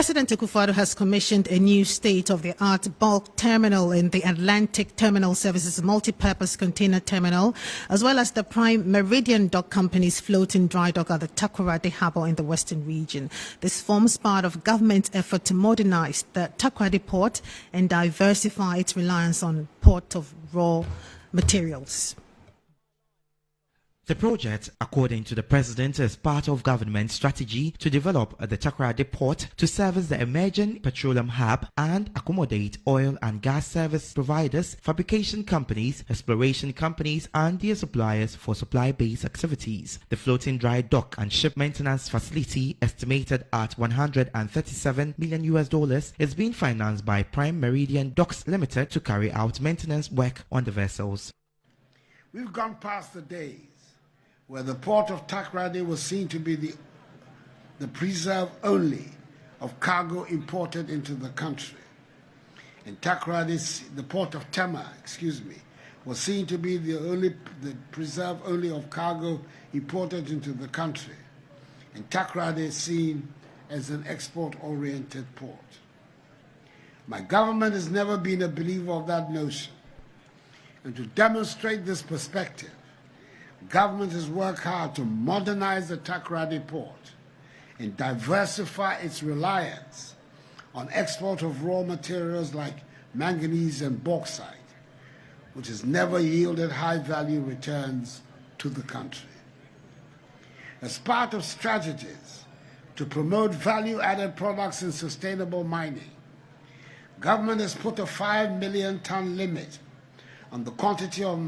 President Akufo Addo has commissioned a new state-of-the-art bulk terminal in the Atlantic Terminal Services multi-purpose container terminal, as well as the Prime Meridian Dock Company's floating dry dock at the Takoradi Harbour in the Western region. This forms part of government's effort to modernize the Takoradi port and diversify its reliance on port of raw materials. The project, according to the President, is part of government strategy to develop the Takoradi Port to serve as the emerging petroleum hub and accommodate oil and gas service providers, fabrication companies, exploration companies and their suppliers for supply-based activities. The floating dry dock and ship maintenance facility, estimated at $137 million, is being financed by Prime Meridian Docks Limited to carry out maintenance work on the vessels. We've gone past the days where the port of Takoradi was seen to be the preserve only of cargo imported into the country. And Takoradi, the port of Tema, was seen to be the preserve only of cargo imported into the country. And Takoradi is seen as an export-oriented port. My government has never been a believer of that notion. And to demonstrate this perspective, government has worked hard to modernize the Takoradi port and diversify its reliance on export of raw materials like manganese and bauxite, which has never yielded high-value returns to the country. As part of strategies to promote value-added products in sustainable mining, government has put a 5 million ton limit on the quantity of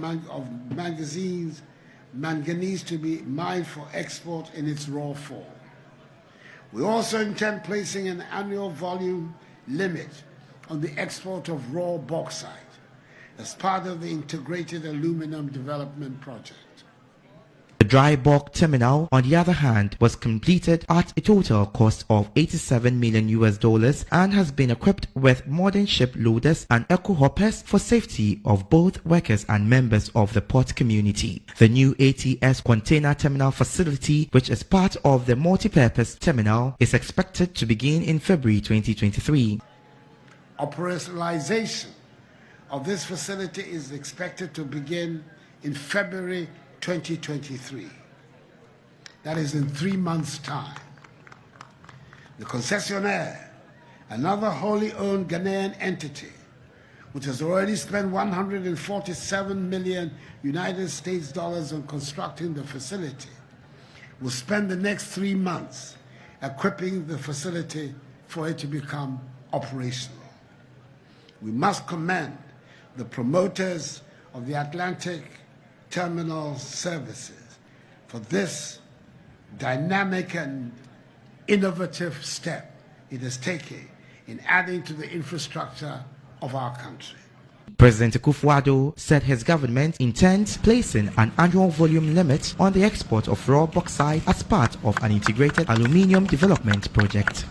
manganese to be mined for export in its raw form. We also intend placing an annual volume limit on the export of raw bauxite as part of the integrated aluminum development project. The dry bulk terminal, on the other hand, was completed at a total cost of $87 million and has been equipped with modern ship loaders and eco hoppers for safety of both workers and members of the port community. The new ATS container terminal facility, which is part of the multi-purpose terminal, is expected to begin in February 2023. Operationalization of this facility is expected to begin in February 2023. That is in 3 months' time. The concessionaire, another wholly owned Ghanaian entity, which has already spent $147 million on constructing the facility, will spend the next 3 months equipping the facility for it to become operational. We must commend the promoters of the Atlantic Terminal Services for this dynamic and innovative step it has taken in adding to the infrastructure of our country. President Akufo Addo said his government intends placing an annual volume limit on the export of raw bauxite as part of an integrated aluminium development project.